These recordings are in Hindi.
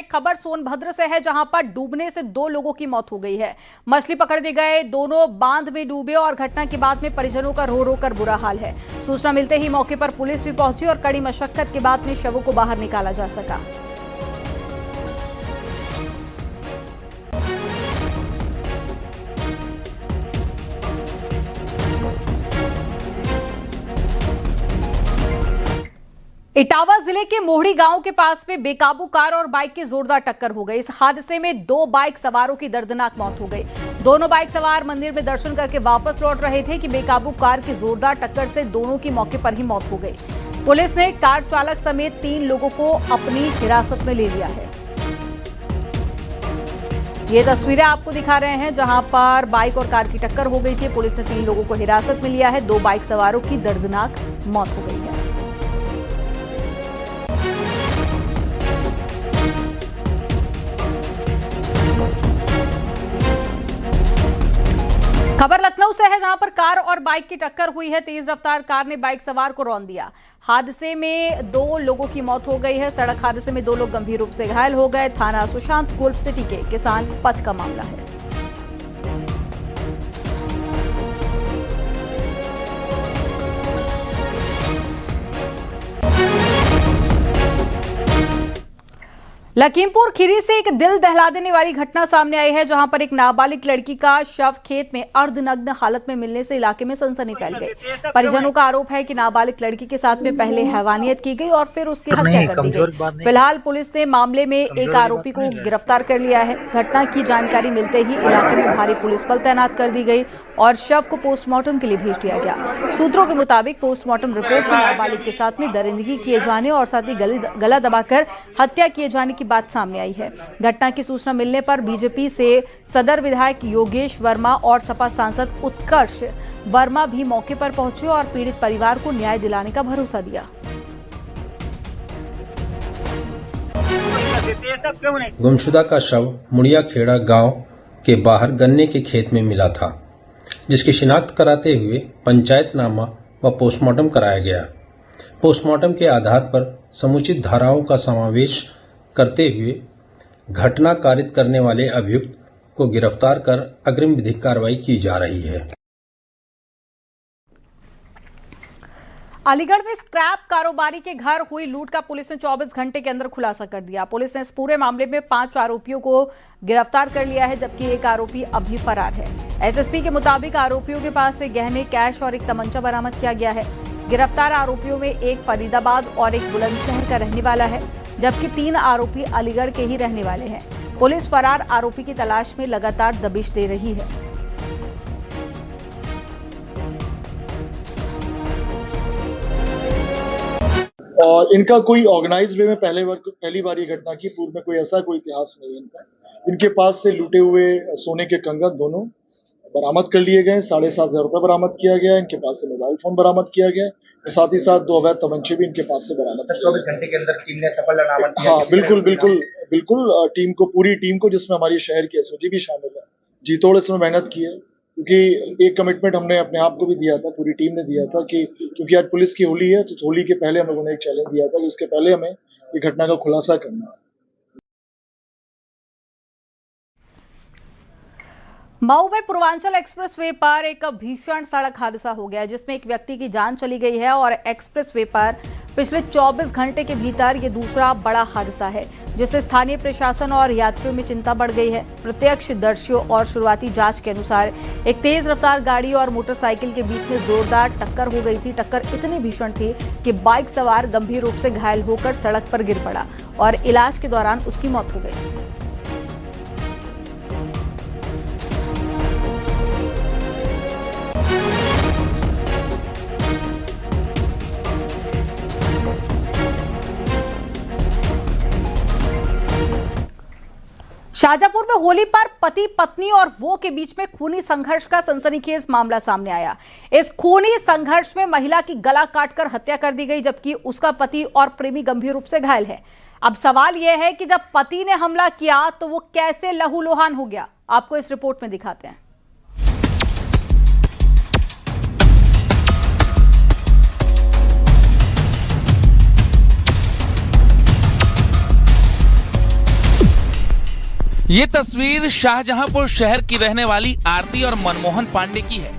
एक खबर सोनभद्र से है, जहां पर डूबने से 2 लोगों की मौत हो गई है। मछली पकड़ने गए दोनों बांध में डूबे और घटना के बाद में परिजनों का रो रो कर बुरा हाल है। सूचना मिलते ही मौके पर पुलिस भी पहुंची और कड़ी मशक्कत के बाद में शवों को बाहर निकाला जा सका। इटावा जिले के मोहड़ी गांव के पास में बेकाबू कार और बाइक की जोरदार टक्कर हो गई। इस हादसे में 2 बाइक सवारों की दर्दनाक मौत हो गई। दोनों बाइक सवार मंदिर में दर्शन करके वापस लौट रहे थे कि बेकाबू कार की जोरदार टक्कर से दोनों की मौके पर ही मौत हो गई। पुलिस ने कार चालक समेत 3 लोगों को अपनी हिरासत में ले लिया है। ये तस्वीरें आपको दिखा रहे हैं, जहां पर बाइक और कार की टक्कर हो गई थी। पुलिस ने 3 लोगों को हिरासत में लिया है। 2 बाइक सवारों की दर्दनाक मौत हो गई है। खबर लखनऊ से है, जहां पर कार और बाइक की टक्कर हुई है। तेज रफ्तार कार ने बाइक सवार को रौंद दिया। हादसे में 2 लोगों की मौत हो गई है। सड़क हादसे में 2 लोग गंभीर रूप से घायल हो गए। थाना सुशांत गोल्फ सिटी के किसान पथ का मामला है। लखीमपुर खीरी से एक दिल दहला देने वाली घटना सामने आई है, जहां पर एक नाबालिग लड़की का शव खेत में अर्धनग्न हालत में मिलने से इलाके में सनसनी फैल गई। परिजनों का आरोप है कि नाबालिग लड़की के साथ में पहले हैवानियत की गई और फिर उसकी हत्या कर दी गई। फिलहाल पुलिस ने मामले में एक आरोपी को गिरफ्तार कर लिया है। घटना की जानकारी मिलते ही इलाके में भारी पुलिस बल तैनात कर दी गई और शव को पोस्टमार्टम के लिए भेज दिया गया। सूत्रों के मुताबिक पोस्टमार्टम रिपोर्ट में नाबालिग के साथ में दरिंदगी किए जाने और साथ ही गला दबाकर हत्या किए जाने की बात सामने आई है। घटना की सूचना मिलने पर बीजेपी से सदर विधायक योगेश वर्मा और सपा सांसद उत्कर्ष वर्मा भी मौके पर पहुंचे और पीड़ित परिवार को न्याय दिलाने का भरोसा दिया। गुमशुदा का शव मुड़िया खेड़ा गांव के बाहर गन्ने के खेत में मिला था, जिसकी शिनाख्त कराते हुए पंचायतनामा व पोस्टमार्टम कराया गया। पोस्टमार्टम के आधार पर समुचित धाराओं का समावेश करते हुए घटना कारित करने वाले अभियुक्त को गिरफ्तार कर अग्रिम विधिक कार्रवाई की जा रही है। अलीगढ़ में स्क्रैप कारोबारी के घर हुई लूट का पुलिस ने 24 घंटे के अंदर खुलासा कर दिया। पुलिस ने इस पूरे मामले में 5 आरोपियों को गिरफ्तार कर लिया है, जबकि एक आरोपी अभी फरार है। एसएसपी के मुताबिक आरोपियों के पास से गहने, कैश और एक तमंचा बरामद किया गया है। गिरफ्तार आरोपियों में एक फरीदाबाद और एक बुलंदशहर का रहने वाला है, जबकि 3 आरोपी अलीगढ़ के ही रहने वाले हैं। पुलिस फरार आरोपी की तलाश में लगातार दबिश दे रही है। और इनका कोई ऑर्गेनाइज्ड वे में पहली बार ये घटना की, पूर्व में कोई ऐसा कोई इतिहास नहीं है इनका। इनके पास से लूटे हुए सोने के कंगन दोनों बरामद कर लिए गए। 7,500 रुपए बरामद किया गया। इनके पास से मोबाइल फोन बरामद किया गया और साथ ही साथ 2 अवैध तमंचे भी इनके पास से बरामद। 24 घंटे के अंदर टीम ने सफल नामन किया। हाँ, बिल्कुल टीम को, पूरी टीम को, जिसमें हमारी शहर की एसओजी भी शामिल है, जी तोड़ इसमें मेहनत की है। क्योंकि एक कमिटमेंट हमने अपने आप को भी दिया था, पूरी टीम ने दिया था कि क्योंकि आज पुलिस की होली है, तो होली के पहले हम लोगों ने एक चैलेंज दिया था कि उसके पहले हमें ये घटना का खुलासा करना है। मऊ में पूर्वांचल एक्सप्रेसवे पर एक भीषण सड़क हादसा हो गया, जिसमें एक व्यक्ति की जान चली गई है और एक्सप्रेसवे पर पिछले 24 घंटे के भीतर ये दूसरा बड़ा हादसा है, जिससे स्थानीय प्रशासन और यात्रियों में चिंता बढ़ गई है। प्रत्यक्षदर्शियों और शुरुआती जांच के अनुसार एक तेज रफ्तार गाड़ी और मोटरसाइकिल के बीच में जोरदार टक्कर हो गई थी। टक्कर इतनी भीषण थी कि बाइक सवार गंभीर रूप से घायल होकर सड़क पर गिर पड़ा और इलाज के दौरान उसकी मौत हो गई। शाजापुर में होली पर पति पत्नी और वो के बीच में खूनी संघर्ष का सनसनीखेज मामला सामने आया। इस खूनी संघर्ष में महिला की गला काटकर हत्या कर दी गई, जबकि उसका पति और प्रेमी गंभीर रूप से घायल है। अब सवाल यह है कि जब पति ने हमला किया तो वो कैसे लहूलुहान हो गया। आपको इस रिपोर्ट में दिखाते हैं। ये तस्वीर शाहजहांपुर शहर की रहने वाली आरती और मनमोहन पांडे की है।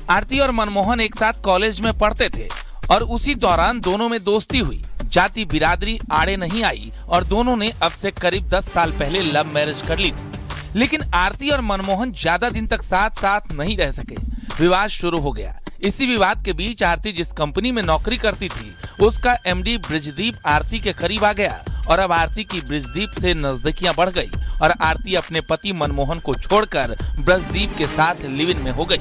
आरती और मनमोहन एक साथ कॉलेज में पढ़ते थे और उसी दौरान दोनों में दोस्ती हुई। जाति बिरादरी आड़े नहीं आई और दोनों ने अब से करीब 10 साल पहले लव मैरिज कर ली थी। लेकिन आरती और मनमोहन ज्यादा दिन तक साथ नहीं रह सके। विवाद शुरू हो गया। इसी विवाद के बीच आरती जिस कंपनी में नौकरी करती थी उसका एमडी ब्रिजदीप आरती के करीब आ गया और अब आरती की ब्रिजदीप से नजदीकियां बढ़ गई और आरती अपने पति मनमोहन को छोड़कर ब्रिजदीप के साथ लिव इन में हो गई।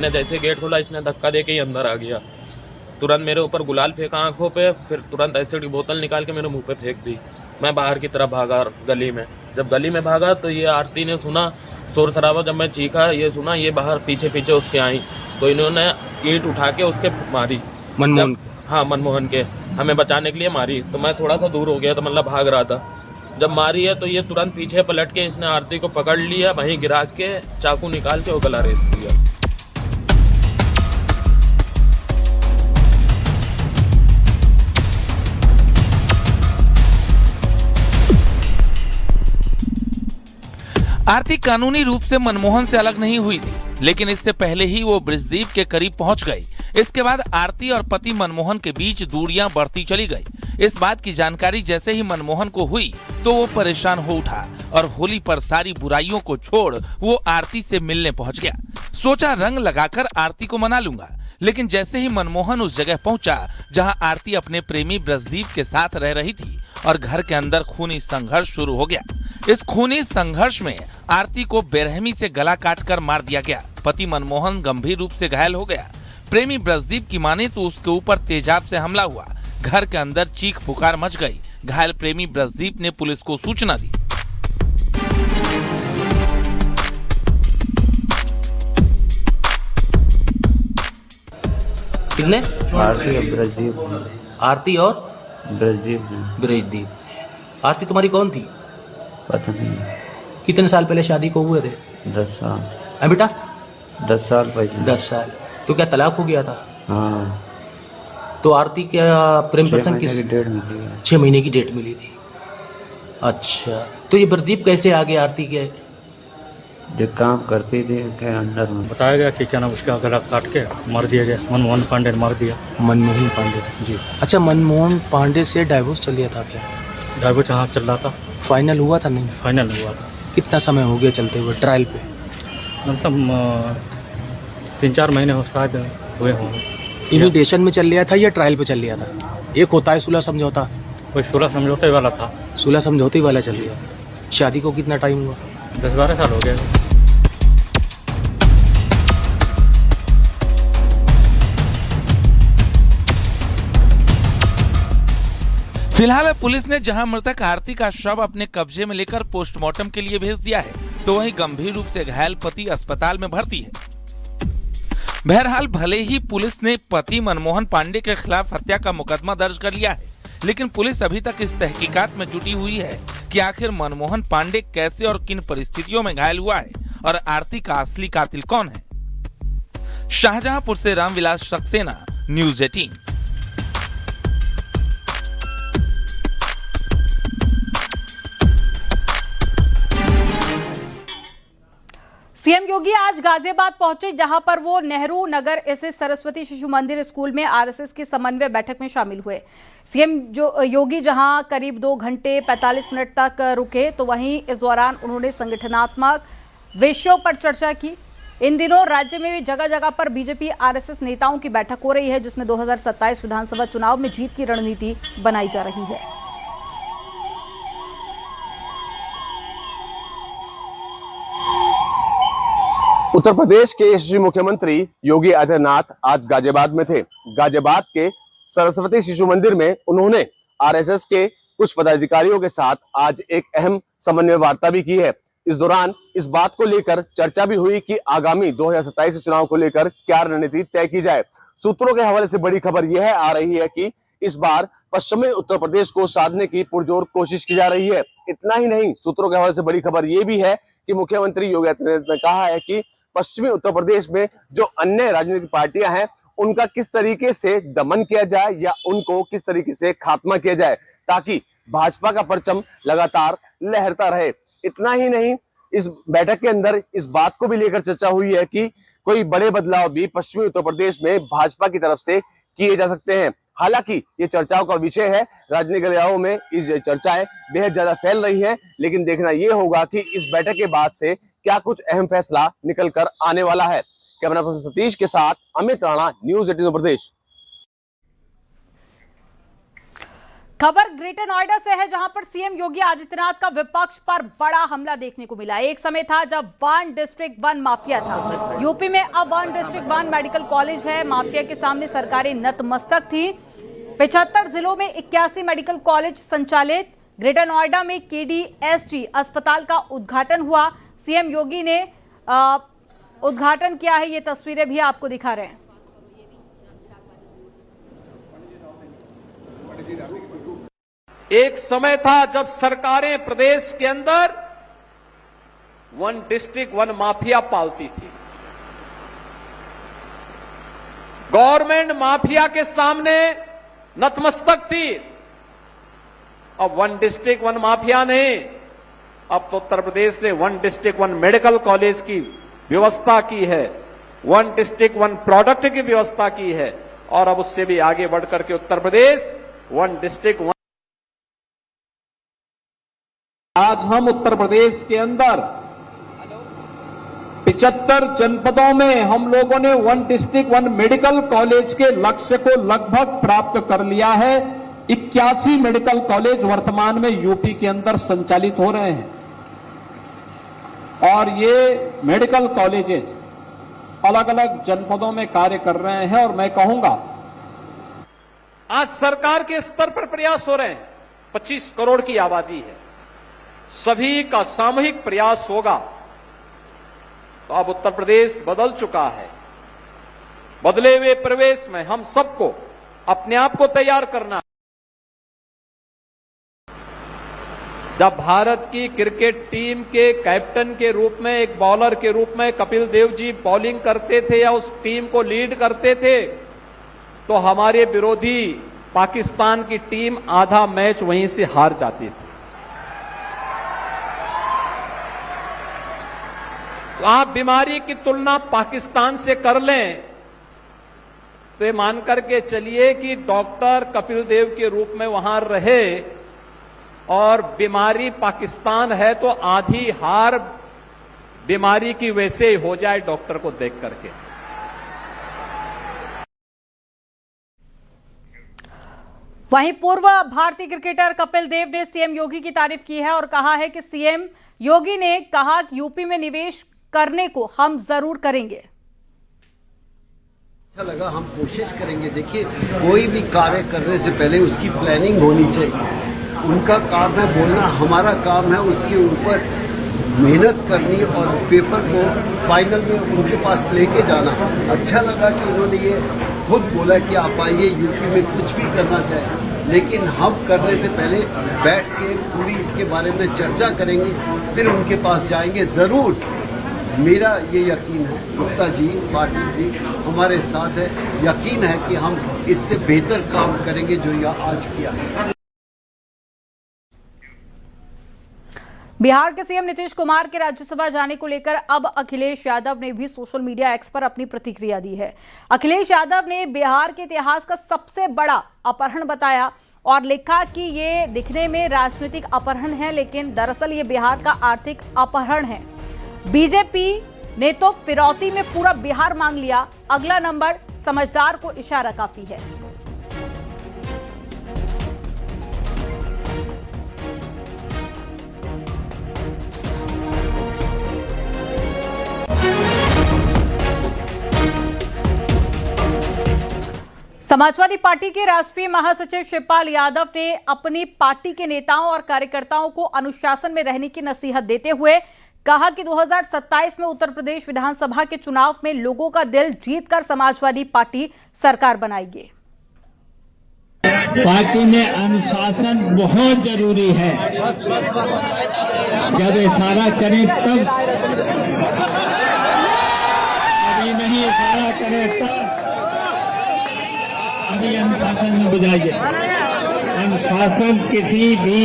ने जैसे गेट खोला इसने धक्का देके ही अंदर आ गया। तुरंत मेरे ऊपर गुलाल फेंका आंखों पे, फिर तुरंत एसिड की बोतल निकाल के मेरे मुंह पे फेंक दी। मैं बाहर की तरफ भागा गली में। जब गली में भागा तो ये आरती ने सुना शोर शराबा। जब मैं चीखा ये सुना, ये बाहर पीछे पीछे उसके आई तो इन्होंने ईंट उठा के उसके मारी। मनमोहन? हाँ, मनमोहन के हमें बचाने के लिए मारी। तो मैं थोड़ा सा दूर हो गया, तो मतलब भाग रहा था। जब मारी है तो ये तुरंत पीछे पलट के इसने आरती को पकड़ लिया, वहीं गिरा के चाकू निकाल के वो गला रेत दिया। आरती कानूनी रूप से मनमोहन से अलग नहीं हुई थी, लेकिन इससे पहले ही वो ब्रिजदीप के करीब पहुंच गई। इसके बाद आरती और पति मनमोहन के बीच दूरियां बढ़ती चली गई। इस बात की जानकारी जैसे ही मनमोहन को हुई तो वो परेशान हो उठा और होली पर सारी बुराइयों को छोड़ वो आरती से मिलने पहुंच गया। सोचा रंग लगाकर आरती को मना लूंगा, लेकिन जैसे ही मनमोहन उस जगह पहुंचा जहां आरती अपने प्रेमी ब्रिजदीप के साथ रह रही थी और घर के अंदर खूनी संघर्ष शुरू हो गया। इस खूनी संघर्ष में आरती को बेरहमी से गला काटकर मार दिया गया। पति मनमोहन गंभीर रूप से घायल हो गया। प्रेमी ब्रिजदीप की माने तो उसके ऊपर तेजाब से हमला हुआ। घर के अंदर चीख पुकार मच गई। घायल प्रेमी ब्रिजदीप ने पुलिस को सूचना दी। कितने? आरती और ब्रजदीप। आरती और ब्रजदीप। आरती तुम्हारी कौन थी? पता नहीं। कितने साल पहले शादी को हुए थे? 10 साल। बेटा 10 साल पहले। 10 साल। तो क्या तलाक हो गया था? हाँ। तो आरती क्या प्रेम प्रसंग किस? 6 महीने की डेट मिली थी। अच्छा, तो ये ब्रजदीप कैसे आ गया आरती के? जो काम करते थे के अंदर में बताया गया कि क्या नाम उसका गला काट के मार दिया गया। मनमोहन पांडे ने मार दिया। मनमोहन पांडे जी। अच्छा, मनमोहन पांडे से डाइवोर्स चल गया था क्या? डाइवोर्स हाँ चल रहा था। फाइनल हुआ था? नहीं फाइनल हुआ था। कितना समय हो गया चलते हुए ट्रायल पे? मतलब 3-4 महीने शायद हुए होंगे। इमिटेशन में चल रहा था या ट्रायल पे चल रहा था? एक होता है सुलह समझौता। कोई 16 समझौते वाला था। सुलह समझौते वाला चल रहा था। शादी को कितना टाइम हुआ? 10-12 साल हो गए। फिलहाल पुलिस ने जहां मृतक आरती का शव अपने कब्जे में लेकर पोस्टमार्टम के लिए भेज दिया है, तो वहीं गंभीर रूप से घायल पति अस्पताल में भर्ती है। बहरहाल भले ही पुलिस ने पति मनमोहन पांडे के खिलाफ हत्या का मुकदमा दर्ज कर लिया है, लेकिन पुलिस अभी तक इस तहकीकात में जुटी हुई है कि आखिर मनमोहन पांडे कैसे और किन परिस्थितियों में घायल हुआ है और आरती का असली कातिल कौन है। शाहजहांपुर से रामविलास सक्सेना, न्यूज़ 18। सीएम योगी आज गाजियाबाद पहुंचे, जहां पर वो नेहरू नगर स्थित सरस्वती शिशु मंदिर स्कूल में आरएसएस की समन्वय बैठक में शामिल हुए। सीएम योगी जहां करीब 2 घंटे 45 मिनट तक रुके, तो वहीं इस दौरान उन्होंने संगठनात्मक विषयों पर चर्चा की। इन दिनों राज्य में जगह जगह पर बीजेपी आरएसएस नेताओं की बैठक हो रही है, जिसमें 2027 विधानसभा चुनाव में जीत की रणनीति बनाई जा रही है। उत्तर प्रदेश के यशस्वी मुख्यमंत्री योगी आदित्यनाथ आज गाजियाबाद में थे। गाजियाबाद के सरस्वती शिशु मंदिर में उन्होंने आरएसएस के कुछ पदाधिकारियों के साथ आज एक अहम समन्वय वार्ता भी की है। इस दौरान इस बात को लेकर चर्चा भी हुई कि आगामी 2027 चुनाव को लेकर क्या रणनीति तय की जाए। सूत्रों के हवाले से बड़ी खबर यह आ रही है कि इस बार पश्चिमी उत्तर प्रदेश को साधने की पुरजोर कोशिश की जा रही है। इतना ही नहीं, सूत्रों के हवाले से बड़ी खबर यह भी है कि मुख्यमंत्री योगी आदित्यनाथ ने कहा है कि पश्चिमी उत्तर प्रदेश में जो अन्य राजनीतिक पार्टियां हैं उनका किस तरीके से दमन किया जाए या उनको किस तरीके से खात्मा किया जाए, ताकि भाजपा का परचम लगातार लहरता रहे। इतना ही नहीं, इस बैठक के अंदर इस बात को भी लेकर चर्चा हुई है कि कोई बड़े बदलाव भी पश्चिमी उत्तर प्रदेश में भाजपा की तरफ से किए जा सकते हैं। हालांकि ये चर्चाओं का विषय है, राजनीतिक गलियारों में इस चर्चाएं बेहद ज्यादा फैल रही हैं, लेकिन देखना यह होगा कि इस बैठक के बाद से क्या कुछ अहम फैसला निकल कर आने वाला है। कैमरा पर्सन सतीश के साथ अमित राणा, न्यूज़ 18 उत्तर प्रदेश। खबर ग्रेटर नोएडा से है, जहां पर सीएम योगी आदित्यनाथ का विपक्ष पर बड़ा हमला देखने को मिला। एक समय था जब वन डिस्ट्रिक्ट वन माफिया था यूपी में, अब one district one medical college है। माफिया के सामने सरकारें नतमस्तक थी। 75 जिलों में 81 मेडिकल कॉलेज संचालित। ग्रेटर नोएडा में KDSG अस्पताल का उद्घाटन हुआ। सीएम योगी ने उद्घाटन किया है। ये तस्वीरें भी आपको दिखा रहे हैं। एक समय था जब सरकारें प्रदेश के अंदर वन डिस्ट्रिक्ट वन माफिया पालती थी। गवर्नमेंट माफिया के सामने नतमस्तक थी। अब वन डिस्ट्रिक्ट वन माफिया नहीं, अब तो उत्तर प्रदेश ने one district one medical college की व्यवस्था की है, वन डिस्ट्रिक्ट वन प्रोडक्ट की व्यवस्था की है, और अब उससे भी आगे बढ़कर के Uttar Pradesh one district one. आज हम उत्तर प्रदेश के अंदर 75 जनपदों में हम लोगों ने one district one medical college के लक्ष्य को लगभग प्राप्त कर लिया है। 81 मेडिकल कॉलेज वर्तमान में यूपी के अंदर संचालित हो रहे हैं, और ये मेडिकल कॉलेजेस अलग अलग जनपदों में कार्य कर रहे हैं। और मैं कहूंगा आज सरकार के स्तर पर प्रयास हो रहे हैं। 25 करोड़ की आबादी है, सभी का सामूहिक प्रयास होगा तो अब उत्तर प्रदेश बदल चुका है। बदले हुए प्रवेश में हम सबको अपने आप को तैयार करना। जब भारत की क्रिकेट टीम के कैप्टन के रूप में, एक बॉलर के रूप में कपिल देव जी बॉलिंग करते थे या उस टीम को लीड करते थे, तो हमारे विरोधी पाकिस्तान की टीम आधा मैच वहीं से हार जाती थी। तो आप बीमारी की तुलना पाकिस्तान से कर लें तो ये मान करके चलिए कि डॉक्टर कपिल देव के रूप में वहां रहे, और बीमारी पाकिस्तान है तो आधी हार बीमारी की वैसे ही हो जाए डॉक्टर को देख करके। वहीं पूर्व भारतीय क्रिकेटर कपिल देव ने सीएम योगी की तारीफ की है और कहा है कि सीएम योगी ने कहा कि यूपी में निवेश करने को हम जरूर करेंगे। अच्छा लगा, हम कोशिश करेंगे। देखिए, कोई भी कार्य करने से पहले उसकी प्लानिंग होनी चाहिए। उनका काम है बोलना, हमारा काम है उसके ऊपर मेहनत करनी और पेपर को फाइनल में उनके पास लेके जाना। अच्छा लगा कि उन्होंने ये खुद बोला कि आप आइए, यूपी में कुछ भी करना चाहे, लेकिन हम करने से पहले बैठ के पूरी इसके बारे में चर्चा करेंगे, फिर उनके पास जाएंगे जरूर। मेरा ये यकीन है, गुप्ता जी, पाटिल जी हमारे साथ है, यकीन है कि हम इससे बेहतर काम करेंगे जो यह आज किया है। बिहार के सीएम नीतीश कुमार के राज्यसभा जाने को लेकर अब अखिलेश यादव ने भी सोशल मीडिया एक्स पर अपनी प्रतिक्रिया दी है। अखिलेश यादव ने बिहार के इतिहास का सबसे बड़ा अपहरण बताया और लिखा कि ये दिखने में राजनीतिक अपहरण है, लेकिन दरअसल ये बिहार का आर्थिक अपहरण है। बीजेपी ने तो फिरौती में पूरा बिहार मांग लिया, अगला नंबर समझदार को इशारा काफी है। समाजवादी पार्टी के राष्ट्रीय महासचिव शिवपाल यादव ने अपनी पार्टी के नेताओं और कार्यकर्ताओं को अनुशासन में रहने की नसीहत देते हुए कहा कि 2027 में उत्तर प्रदेश विधानसभा के चुनाव में लोगों का दिल जीतकर समाजवादी पार्टी सरकार बनाएगी। पार्टी में अनुशासन बहुत जरूरी है। जब इशारा करें तब, कभी नहीं इशारा करें तब। अपनी अनुशासन में बुझाइए। अनुशासन किसी भी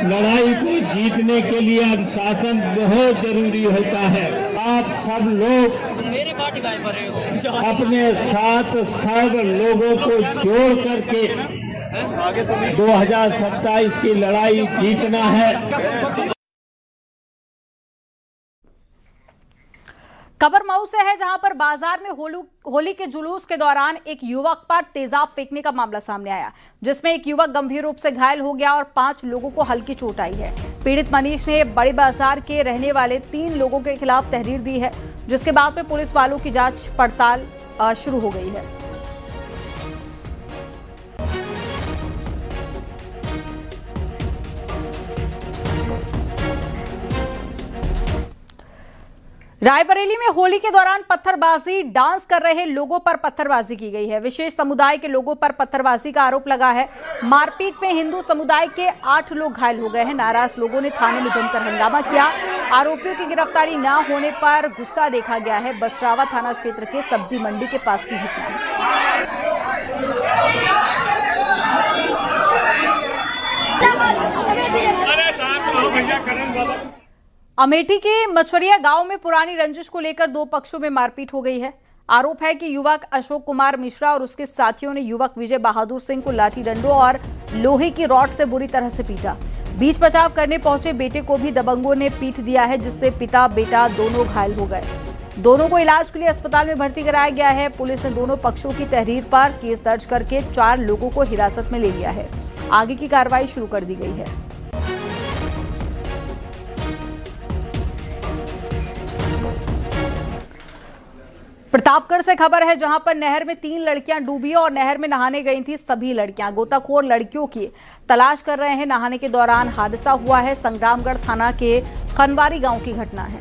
लड़ाई को जीतने के लिए अनुशासन बहुत जरूरी होता है। आप सब लोग अपने साथ सब लोगों को जोड़ करके 2027 की लड़ाई जीतना है। खबर मऊ से है, जहां पर बाजार में होली के जुलूस के दौरान एक युवक पर तेजाब फेंकने का मामला सामने आया, जिसमें एक युवक गंभीर रूप से घायल हो गया और 5 लोगों को हल्की चोट आई है। पीड़ित मनीष ने बड़े बाजार के रहने वाले 3 लोगों के खिलाफ तहरीर दी है, जिसके बाद में पुलिस वालों की जांच पड़ताल शुरू हो गई है। रायबरेली में होली के दौरान पत्थरबाजी डांस कर रहे लोगों पर पत्थरबाजी की गई है। विशेष समुदाय के लोगों पर पत्थरबाजी का आरोप लगा है। मारपीट में हिंदू समुदाय के 8 लोग घायल हो गए हैं। नाराज लोगों ने थाने में जमकर हंगामा किया। आरोपियों की गिरफ्तारी न होने पर गुस्सा देखा गया है। बछरावा थाना क्षेत्र के सब्जी मंडी के पास की घटना है। अमेठी के मछुरिया गांव में पुरानी रंजिश को लेकर 2 पक्षों में मारपीट हो गई है। आरोप है कि युवक अशोक कुमार मिश्रा और उसके साथियों ने युवक विजय बहादुर सिंह को लाठी डंडों और लोहे की रॉड से बुरी तरह से पीटा। बीच बचाव करने पहुंचे बेटे को भी दबंगों ने पीट दिया है, जिससे पिता बेटा दोनों घायल हो गए। दोनों को इलाज के लिए अस्पताल में भर्ती कराया गया है। पुलिस ने दोनों पक्षों की तहरीर पर केस दर्ज करके 4 लोगों को हिरासत में ले लिया है। आगे की कार्रवाई शुरू कर दी गई है। प्रतापगढ़ से खबर है, जहां पर नहर में 3 लड़कियां डूबी और नहर में नहाने गई थी सभी लड़कियां। गोताखोर लड़कियों की तलाश कर रहे हैं। नहाने के दौरान हादसा हुआ है। संग्रामगढ़ थाना के खनवारी गांव की घटना है।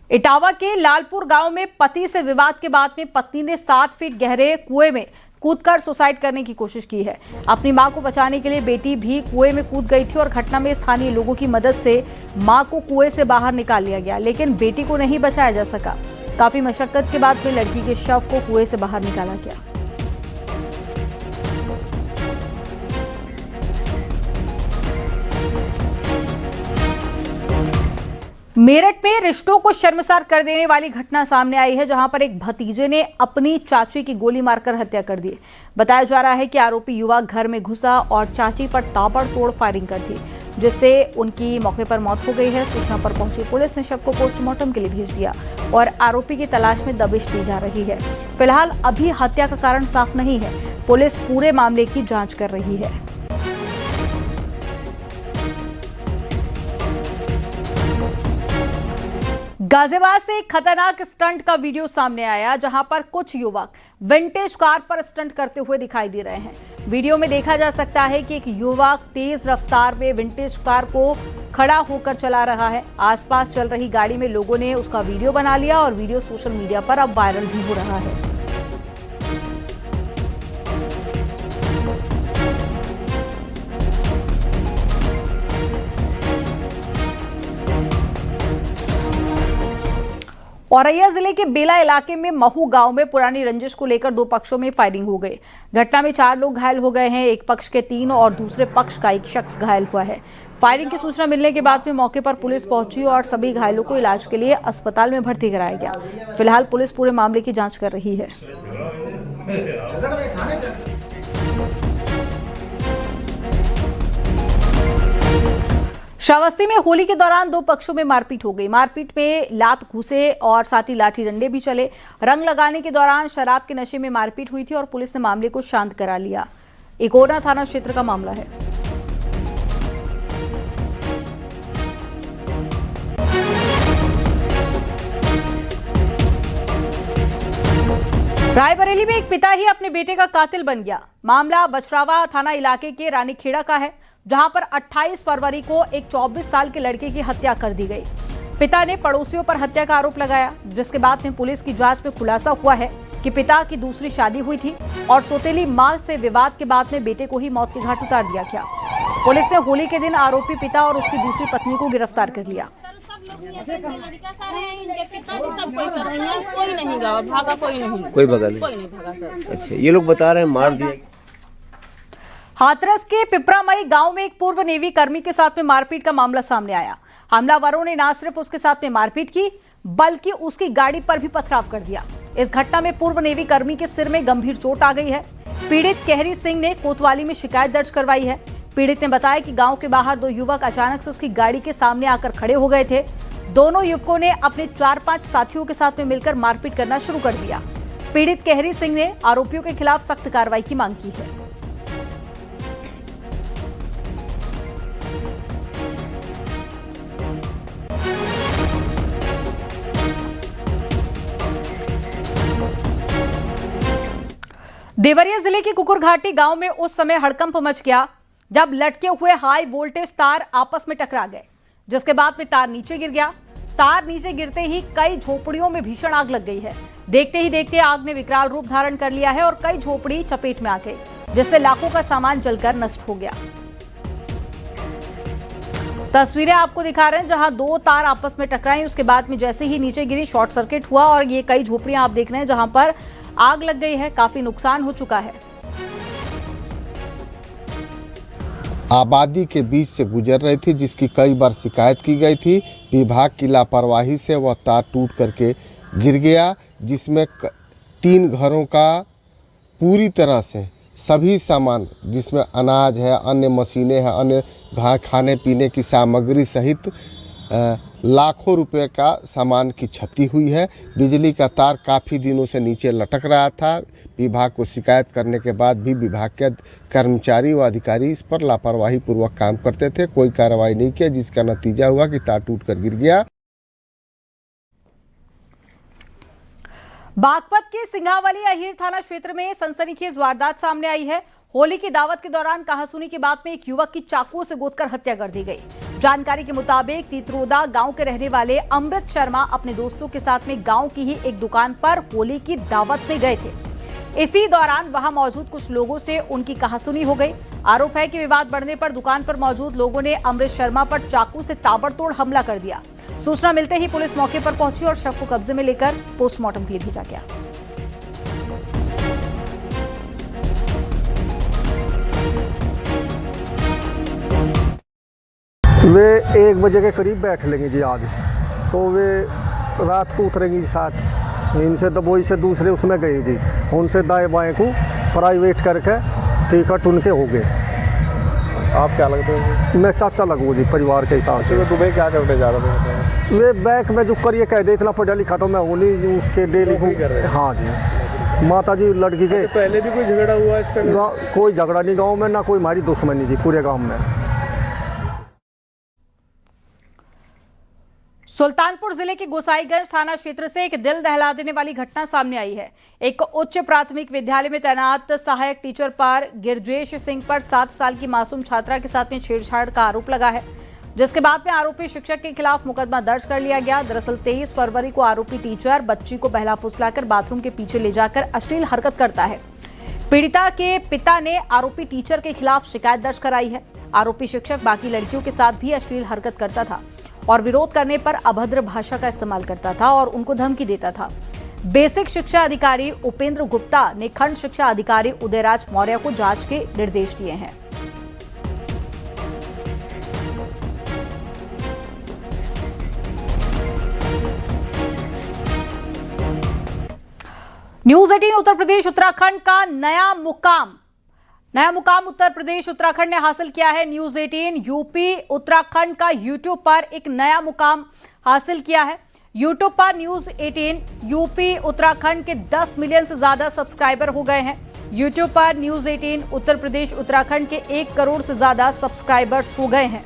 इटावा के लालपुर गांव में पति से विवाद के बाद में पत्नी ने 7 फीट गहरे कुएं में कूदकर सुसाइड करने की कोशिश की है। अपनी मां को बचाने के लिए बेटी भी कुएं में कूद गई थी और घटना में स्थानीय लोगों की मदद से मां को कुएं से बाहर निकाल लिया गया, लेकिन बेटी को नहीं बचाया जा सका। काफी मशक्कत के बाद में लड़की के शव को कुएं से बाहर निकाला गया। मेरठ में रिश्तों को शर्मसार कर देने वाली घटना सामने आई है, जहां पर एक भतीजे ने अपनी चाची की गोली मारकर हत्या कर दी। बताया जा रहा है कि आरोपी युवा घर में घुसा और चाची पर ताबड़तोड़ फायरिंग कर दी, जिससे उनकी मौके पर मौत हो गई है। सूचना पर पहुंची पुलिस ने शव को पोस्टमार्टम के लिए भेज दिया और आरोपी की तलाश में दबिश दी जा रही है। फिलहाल अभी हत्या का कारण साफ नहीं है। पुलिस पूरे मामले की जाँच कर रही है। गाजियाबाद से एक खतरनाक स्टंट का वीडियो सामने आया, जहां पर कुछ युवक विंटेज कार पर स्टंट करते हुए दिखाई दे रहे हैं। वीडियो में देखा जा सकता है कि एक युवक तेज रफ्तार में विंटेज कार को खड़ा होकर चला रहा है। आसपास चल रही गाड़ी में लोगों ने उसका वीडियो बना लिया और वीडियो सोशल मीडिया पर अब वायरल भी हो रहा है। औरैया जिले के बेला इलाके में महू गांव में पुरानी रंजिश को लेकर 2 पक्षों में फायरिंग हो गई। घटना में 4 लोग घायल हो गए हैं। एक पक्ष के 3 और दूसरे पक्ष का 1 शख्स घायल हुआ है। फायरिंग की सूचना मिलने के बाद में मौके पर पुलिस पहुंची और सभी घायलों को इलाज के लिए अस्पताल में भर्ती कराया गया। फिलहाल पुलिस पूरे मामले की जांच कर रही है। श्रावस्ती में होली के दौरान 2 पक्षों में मारपीट हो गई। मारपीट में लात घूसे और साथ ही लाठी डंडे भी चले। रंग लगाने के दौरान शराब के नशे में मारपीट हुई थी और पुलिस ने मामले को शांत करा लिया। इकोना थाना क्षेत्र का मामला है। रायबरेली में एक पिता ही अपने बेटे का कातिल बन गया। मामला बछरावा थाना इलाके के रानीखेड़ा का है, जहां पर 28 फरवरी को एक 24 साल के लड़के की हत्या कर दी गई। पिता ने पड़ोसियों पर हत्या का आरोप लगाया, जिसके बाद में पुलिस की जांच में खुलासा हुआ है कि पिता की दूसरी शादी हुई थी और सौतेली मां से विवाद के बाद में बेटे को ही मौत के घाट उतार दिया गया। पुलिस ने होली के दिन आरोपी पिता और उसकी दूसरी पत्नी को गिरफ्तार कर लिया। लड़का सारे हैं, इनके पिताजी सब कोई सर हैं, कोई नहीं गया, भागा कोई नहीं, कोई भगा नहीं, कोई नहीं भागा सर। अच्छा, ये लोग बता रहे हैं मार दिया। हाथरस के पिपरामई गांव में एक पूर्व नेवी कर्मी के साथ में मारपीट का मामला सामने आया। हमलावरों ने न सिर्फ उसके साथ में मारपीट की बल्कि उसकी गाड़ी पर भी पथराव कर दिया। इस घटना में पूर्व नेवी कर्मी के सिर में गंभीर चोट आ गई है। पीड़ित कहरी सिंह ने कोतवाली में शिकायत दर्ज करवाई है। पीड़ित ने बताया कि गांव के बाहर दो युवक अचानक से उसकी गाड़ी के सामने आकर खड़े हो गए थे। दोनों युवकों ने अपने 4-5 साथियों के साथ में मिलकर मारपीट करना शुरू कर दिया। पीड़ित कहरी सिंह ने आरोपियों के खिलाफ सख्त कार्रवाई की मांग की है। देवरिया जिले के कुकुरघाटी गांव में उस समय हड़कंप मच गया जब लटके हुए हाई वोल्टेज तार आपस में टकरा गए, जिसके बाद में तार नीचे गिर गया। तार नीचे गिरते ही कई झोपड़ियों में भीषण आग लग गई है। देखते ही देखते आग ने विकराल रूप धारण कर लिया है और कई झोपड़ी चपेट में आ गई, जिससे लाखों का सामान जलकर नष्ट हो गया। तस्वीरें आपको दिखा रहे हैं जहां दो तार आपस में टकराई, उसके बाद में जैसे ही नीचे गिरी शॉर्ट सर्किट हुआ और ये कई झोपड़ियां आप देख रहे हैं जहां पर आग लग गई है। काफी नुकसान हो चुका है। आबादी के बीच से गुजर रही थी, जिसकी कई बार शिकायत की गई थी। विभाग की लापरवाही से वह तार टूट करके गिर गया, जिसमें 3 घरों का पूरी तरह से सभी सामान, जिसमें अनाज है, अन्य मशीनें हैं, अन्य खाने पीने की सामग्री सहित लाखों रुपए का सामान की क्षति हुई है। बिजली का तार काफ़ी दिनों से नीचे लटक रहा था। विभाग को शिकायत करने के बाद भी विभाग के कर्मचारी व अधिकारी इस पर लापरवाही पूर्वक काम करते थे, कोई कार्रवाई नहीं किया, जिसका नतीजा हुआ कि तार टूटकर गिर गया। बागपत के सिंघावली अहीर थाना क्षेत्र में सनसनीखेज वारदात सामने आई है। होली की दावत के दौरान कहासुनी के बाद में एक युवक की चाकू से गोदकर हत्या कर दी गई। जानकारी के मुताबिक तितरोदा गांव के रहने वाले अमृत शर्मा अपने दोस्तों के साथ में गांव की ही एक दुकान पर होली की दावत में गए थे। इसी दौरान वहां मौजूद कुछ लोगों से उनकी कहासुनी हो गई। आरोप है कि विवाद बढ़ने पर दुकान पर मौजूद लोगों ने अमृत शर्मा पर चाकू से ताबड़तोड़ हमला कर दिया। सूचना मिलते ही पुलिस मौके पर पहुंची और शव को कब्जे में लेकर पोस्टमार्टम के लिए भेजा गया। वे 1 बजे के करीब बैठ लेंगे जी आज, तो वे रात को उतरेंगी साथ। इनसे दबोई से दूसरे उसमें गए जी, उनसे दाएं बाएं को प्राइवेट करके टिकट उनके हो गए। आप क्या लगते हैं? मैं चाचा लगूँ जी परिवार के हिसाब से। दुबई क्या करने जा रहे थे? वे बैंक में जो करिए कह दे, इतना पढ़ा लिखा तो मैं उन्हीं उसके डेली को। हाँ जी, माता जी लड़की के पहले भी कोई झगड़ा हुआ इसका? कोई झगड़ा नहीं गाँव में, ना कोई हमारी दुश्मनी जी पूरे गाँव में। सुल्तानपुर जिले के गोसाईगंज थाना क्षेत्र से एक दिल दहला देने वाली घटना सामने आई है। एक उच्च प्राथमिक विद्यालय में तैनात सहायक टीचर पर गिरजेश सिंह पर 7 साल की मासूम छात्रा के साथ में छेड़छाड़ का आरोप लगा है, जिसके बाद में आरोपी शिक्षक के खिलाफ मुकदमा दर्ज कर लिया गया। दरअसल 23 फरवरी को आरोपी टीचर बच्ची को बहला फुसलाकर बाथरूम के पीछे ले जाकर अश्लील हरकत करता है। पीड़िता के पिता ने आरोपी टीचर के खिलाफ शिकायत दर्ज कराई है। आरोपी शिक्षक बाकी लड़कियों के साथ भी अश्लील हरकत करता था और विरोध करने पर अभद्र भाषा का इस्तेमाल करता था और उनको धमकी देता था। बेसिक शिक्षा अधिकारी उपेंद्र गुप्ता ने खंड शिक्षा अधिकारी उदयराज मौर्य को जांच के निर्देश दिए हैं। न्यूज 18 उत्तर प्रदेश उत्तराखंड का नया मुकाम उत्तर प्रदेश उत्तराखंड ने हासिल किया है। न्यूज 18 यूपी उत्तराखंड का यूट्यूब पर एक नया मुकाम हासिल किया है। यूट्यूब पर न्यूज 18 यूपी उत्तराखंड के 10 मिलियन से ज्यादा सब्सक्राइबर हो गए हैं। यूट्यूब पर न्यूज 18 उत्तर प्रदेश उत्तराखंड के 1 करोड़ से ज्यादा सब्सक्राइबर्स हो गए हैं।